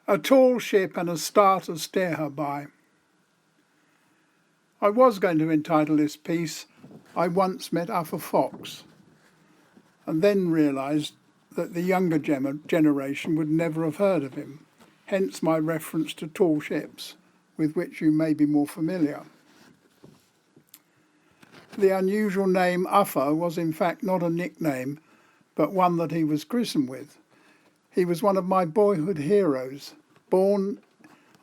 A tall ship and a star to steer her by. I was going to entitle this piece, I Once Met Uffa Fox, and then realised that the younger generation would never have heard of him, hence my reference to tall ships, with which you may be more familiar. The unusual name Uffa was in fact not a nickname, but one that he was christened with. He was one of my boyhood heroes. Born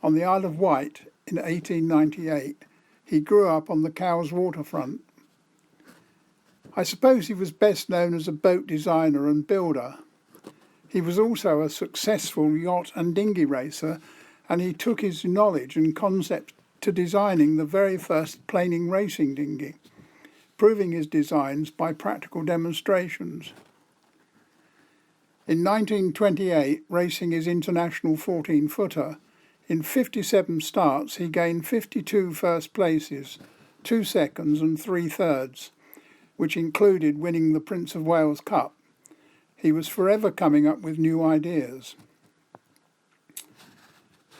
on the Isle of Wight in 1898, he grew up on the Cowes waterfront. I suppose he was best known as a boat designer and builder. He was also a successful yacht and dinghy racer, and he took his knowledge and concept to designing the very first planing racing dinghy, proving his designs by practical demonstrations. In 1928, racing his international 14-footer, in 57 starts he gained 52 first places, 2 seconds and 3 thirds, which included winning the Prince of Wales Cup. He was forever coming up with new ideas.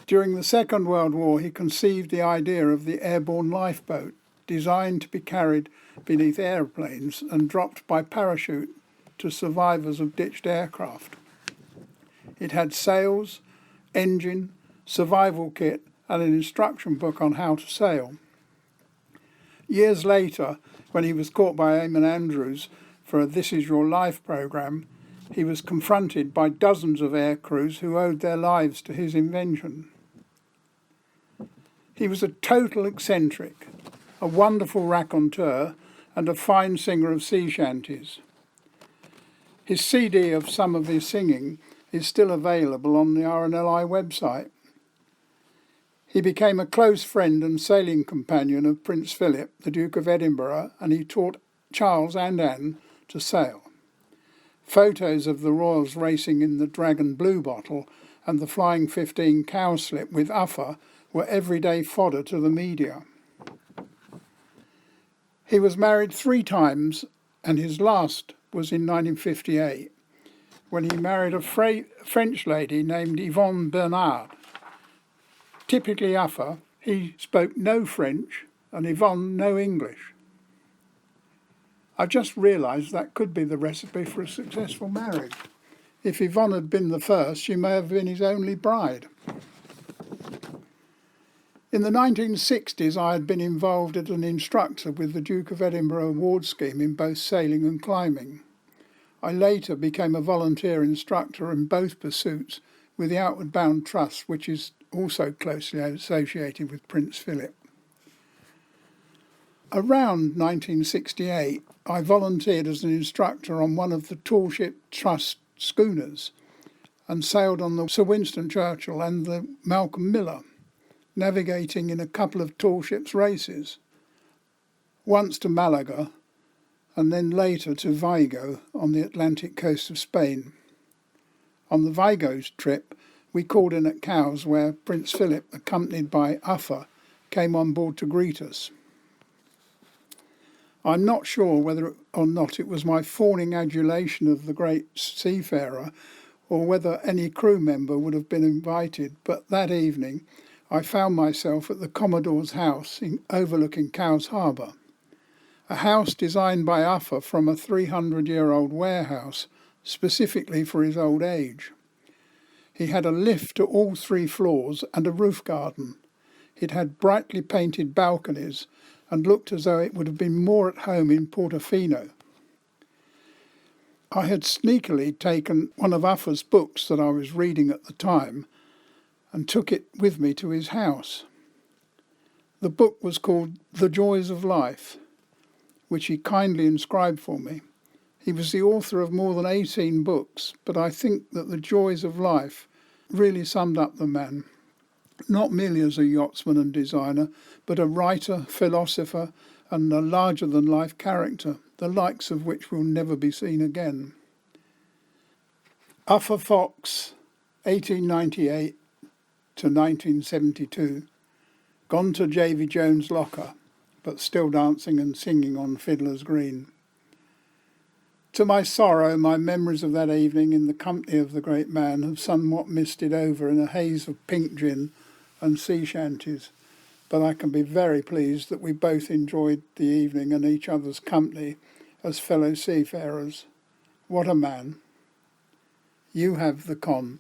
During the Second World War, he conceived the idea of the airborne lifeboat, designed to be carried beneath aeroplanes and dropped by parachute to survivors of ditched aircraft. It had sails, engine, survival kit and an instruction book on how to sail. Years later, when he was caught by Eamon Andrews for a This Is Your Life programme, he was confronted by dozens of air crews who owed their lives to his invention. He was a total eccentric, a wonderful raconteur and a fine singer of sea shanties. His CD of some of his singing is still available on the RNLI website. He became a close friend and sailing companion of Prince Philip, the Duke of Edinburgh, and he taught Charles and Anne to sail. Photos of the royals racing in the Dragon Blue Bottle and the Flying 15 cowslip with Uffa were everyday fodder to the media. He was married 3 times, and his last was in 1958, when he married a French lady named Yvonne Bernard. Typically Uffa, he spoke no French and Yvonne no English. I just realised that could be the recipe for a successful marriage. If Yvonne had been the first, she may have been his only bride. In the 1960s, I had been involved as an instructor with the Duke of Edinburgh award scheme in both sailing and climbing. I later became a volunteer instructor in both pursuits with the Outward Bound Trust, which is also closely associated with Prince Philip. Around 1968, I volunteered as an instructor on one of the Tall Ship Trust schooners and sailed on the Sir Winston Churchill and the Malcolm Miller, navigating in a couple of tall ships races, once to Malaga and then later to Vigo on the Atlantic coast of Spain. On the Vigo trip, we called in at Cowes, where Prince Philip, accompanied by Uffa, came on board to greet us. I'm not sure whether or not it was my fawning adulation of the great seafarer or whether any crew member would have been invited, but that evening I found myself at the Commodore's house overlooking Cowes Harbour, a house designed by Uffa from a 300-year-old warehouse, specifically for his old age. He had a lift to all 3 floors and a roof garden. It had brightly painted balconies and looked as though it would have been more at home in Portofino. I had sneakily taken one of Uffa's books that I was reading at the time and took it with me to his house. The book was called The Joys of Life, which he kindly inscribed for me. He was the author of more than 18 books, but I think that The Joys of Life really summed up the man, not merely as a yachtsman and designer, but a writer, philosopher, and a larger-than-life character, the likes of which will never be seen again. Uffa Fox, 1898 to 1972, gone to J.V. Jones' locker, but still dancing and singing on Fiddler's Green. To my sorrow, my memories of that evening in the company of the great man have somewhat misted over in a haze of pink gin and sea shanties, but I can be very pleased that we both enjoyed the evening and each other's company as fellow seafarers. What a man. You have the con.